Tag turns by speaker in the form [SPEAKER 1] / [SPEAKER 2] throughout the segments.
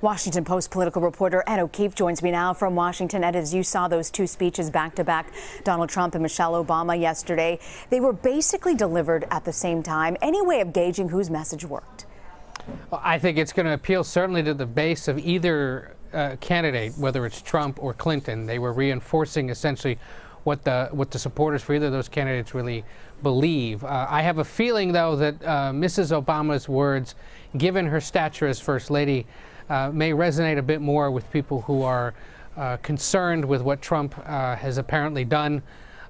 [SPEAKER 1] Washington Post political reporter Ed O'Keefe joins me now from Washington. Ed, as you saw those two speeches back to back, Donald Trump and Michelle Obama yesterday, they were basically delivered at the same time. Any way of gauging whose message worked?
[SPEAKER 2] Well, I think it's going to appeal certainly to the base of either candidate, whether it's Trump or Clinton. They were reinforcing essentially what the supporters for either of those candidates really believe. I have a feeling, though, that Mrs. Obama's words, given her stature as First Lady, may resonate a bit more with people who are concerned with what Trump has apparently done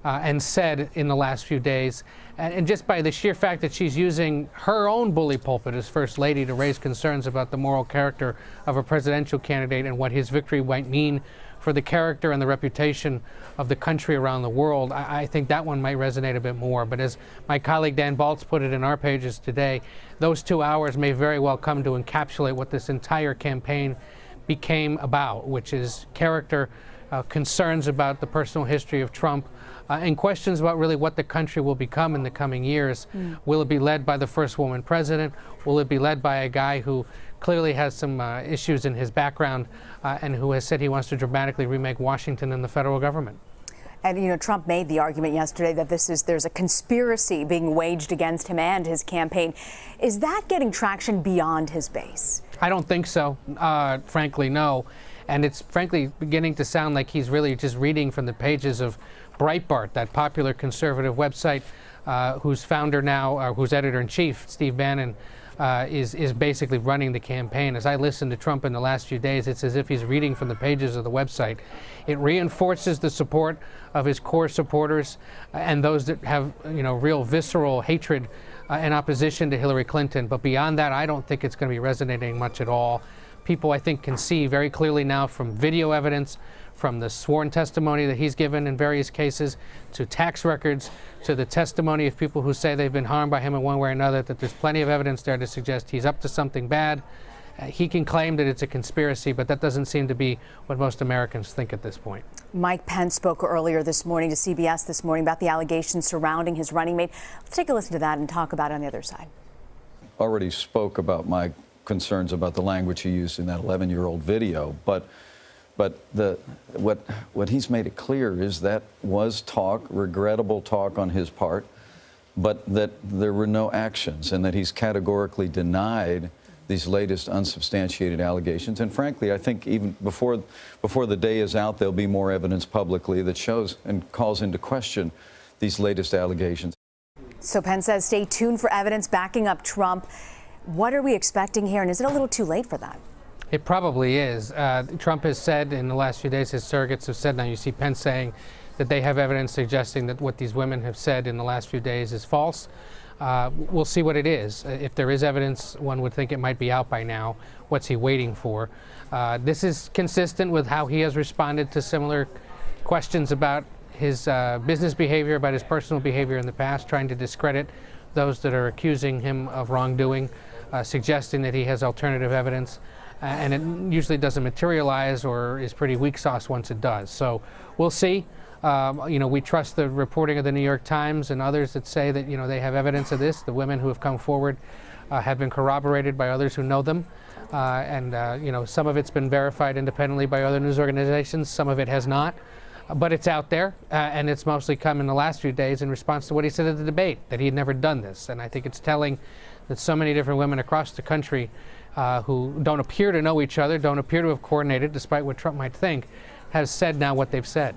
[SPEAKER 2] and said in the last few days. And just by the sheer fact that she's using her own bully pulpit as First Lady to raise concerns about the moral character of a presidential candidate and what his victory might mean for the character and the reputation of the country around the world, I think that one might resonate a bit more. But as my colleague Dan Baltz put it in our pages today, those 2 hours may very well come to encapsulate what this entire campaign became about, which is character, concerns about the personal history of Trump, and questions about really what the country will become in the coming years. Will it be led by the first woman president? Will it be led by a guy who clearly has some issues in his background and who has said he wants to dramatically remake Washington and the federal government?
[SPEAKER 1] And, you know, Trump made the argument yesterday that there's a conspiracy being waged against him and his campaign. Is that getting traction beyond his base?
[SPEAKER 2] I don't think so. Frankly, no. And it's frankly beginning to sound like he's really just reading from the pages of Breitbart, that popular conservative website whose founder now, whose editor-in-chief, Steve Bannon, is basically running the campaign. As I listened to Trump in the last few days, it's as if he's reading from the pages of the website. It reinforces the support of his core supporters and those that have, you know, real visceral hatred and opposition to Hillary Clinton. But beyond that, I don't think it's going to be resonating much at all. People, I think, can see very clearly now from video evidence, from the sworn testimony that he's given in various cases, to tax records, to the testimony of people who say they've been harmed by him in one way or another, that there's plenty of evidence there to suggest he's up to something bad. He can claim that it's a conspiracy, but that doesn't seem to be what most Americans think at this point.
[SPEAKER 1] Mike Pence spoke earlier this morning to CBS this morning about the allegations surrounding his running mate. Let's take a listen to that and talk about it on the other side.
[SPEAKER 3] Already spoke about my concerns about the language he used in that 11-year-old video, but what he's made it clear is that was talk, regrettable talk on his part, but that there were no actions, and that he's categorically denied these latest unsubstantiated allegations. And frankly, I think even before the day is out, there'll be more evidence publicly that shows and calls into question these latest allegations.
[SPEAKER 1] So Pence says stay tuned for evidence backing up Trump. What are we expecting here, and is it a little too late for that?
[SPEAKER 2] It probably is. Trump has said in the last few days, his surrogates have said, now you see Pence saying that they have evidence suggesting that what these women have said in the last few days is false. We'll see what it is. If there is evidence, one would think it might be out by now. What's he waiting for? This is consistent with how he has responded to similar questions about his business behavior, about his personal behavior in the past, trying to discredit those that are accusing him of wrongdoing, suggesting that he has alternative evidence. And it usually doesn't materialize or is pretty weak sauce once it does. So we'll see. You know, we trust the reporting of the New York Times and others that say that, you know, they have evidence of this. The women who have come forward have been corroborated by others who know them. You know, some of it's been verified independently by other news organizations. Some of it has not. But it's out there, and it's mostly come in the last few days in response to what he said at the debate, that he had never done this. And I think it's telling that so many different women across the country who don't appear to know each other, don't appear to have coordinated, despite what Trump might think, have said now what they've said.